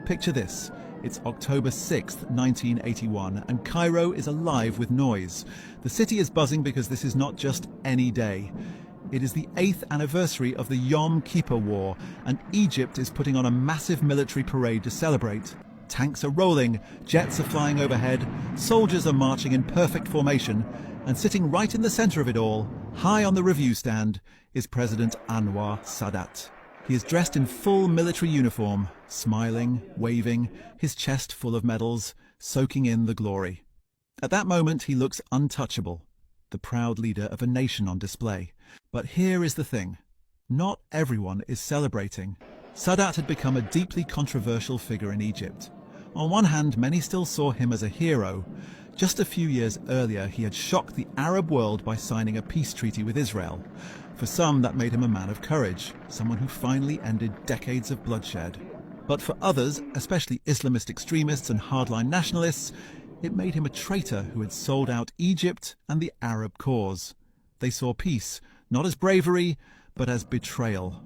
Picture this. It's October 6th, 1981, and Cairo is alive with noise. The city is buzzing because this is not just any day. It is the 8th anniversary of the Yom Kippur War, and Egypt is putting on a massive military parade to celebrate. Tanks are rolling, jets are flying overhead, soldiers are marching in perfect formation, and sitting right in the center of it all, high on the review stand, is President Anwar Sadat. He is dressed in full military uniform, smiling, waving, his chest full of medals, soaking in the glory. At that moment he looks untouchable, the proud leader of a nation on display. But here is the thing. Not everyone is celebrating. Sadat had become a deeply controversial figure in Egypt. On one hand, many still saw him as a hero. Just a few years earlier, he had shocked the Arab world by signing a peace treaty with Israel. For some, that made him a man of courage, someone who finally ended decades of bloodshed. But for others, especially Islamist extremists and hardline nationalists, it made him a traitor who had sold out Egypt and the Arab cause. They saw peace, not as bravery, but as betrayal.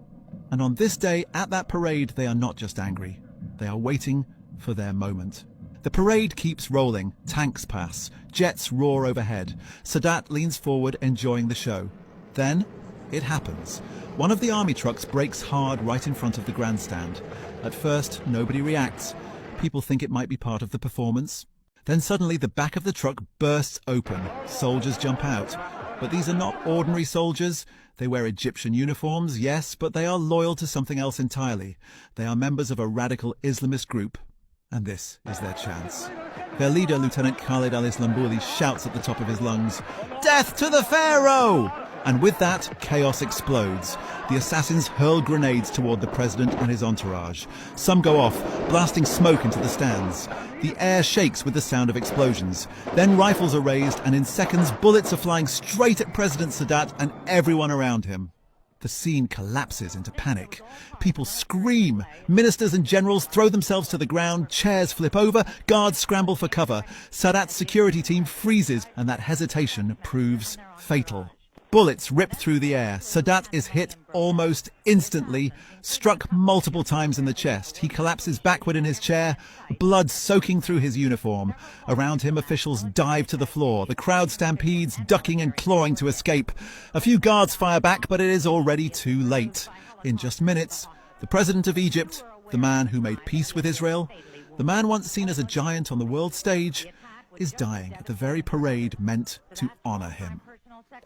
And on this day, at that parade, they are not just angry. They are waiting for their moment. The parade keeps rolling, tanks pass, jets roar overhead. Sadat leans forward, enjoying the show. Then, it happens. One of the army trucks brakes hard right in front of the grandstand. At first, nobody reacts. People think it might be part of the performance. Then suddenly the back of the truck bursts open. Soldiers jump out. But these are not ordinary soldiers. They wear Egyptian uniforms, yes, but they are loyal to something else entirely. They are members of a radical Islamist group. And this is their chance. Their leader, Lieutenant Khalid al-Islambouli, shouts at the top of his lungs, "Death to the Pharaoh!" And with that, chaos explodes. The assassins hurl grenades toward the president and his entourage. Some go off, blasting smoke into the stands. The air shakes with the sound of explosions. Then rifles are raised, and in seconds, bullets are flying straight at President Sadat and everyone around him. The scene collapses into panic. People scream. Ministers and generals throw themselves to the ground. Chairs flip over. Guards scramble for cover. Sadat's security team freezes, and that hesitation proves fatal. Bullets rip through the air. Sadat is hit almost instantly, struck multiple times in the chest. He collapses backward in his chair, blood soaking through his uniform. Around him, officials dive to the floor. The crowd stampedes, ducking and clawing to escape. A few guards fire back, but it is already too late. In just minutes, the president of Egypt, the man who made peace with Israel, the man once seen as a giant on the world stage, is dying at the very parade meant to honor him.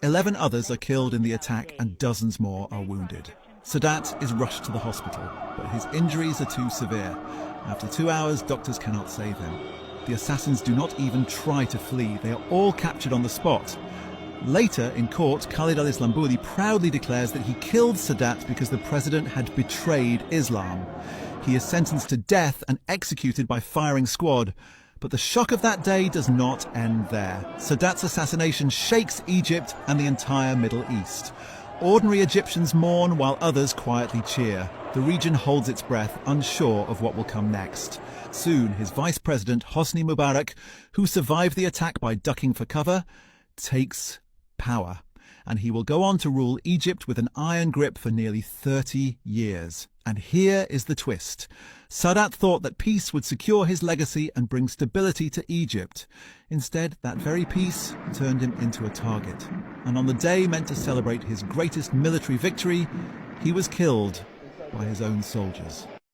11 others are killed in the attack and dozens more are wounded. Sadat is rushed to the hospital, but his injuries are too severe. After 2 hours, doctors cannot save him. The assassins do not even try to flee. They are all captured on the spot. Later, in court, Khalid al-Islambouli proudly declares that he killed Sadat because the president had betrayed Islam. He is sentenced to death and executed by firing squad. But the shock of that day does not end there. Sadat's assassination shakes Egypt and the entire Middle East. Ordinary Egyptians mourn while others quietly cheer. The region holds its breath, unsure of what will come next. Soon, his vice president, Hosni Mubarak, who survived the attack by ducking for cover, takes power. And he will go on to rule Egypt with an iron grip for nearly 30 years. And here is the twist. Sadat thought that peace would secure his legacy and bring stability to Egypt. Instead, that very peace turned him into a target. And on the day meant to celebrate his greatest military victory, he was killed by his own soldiers.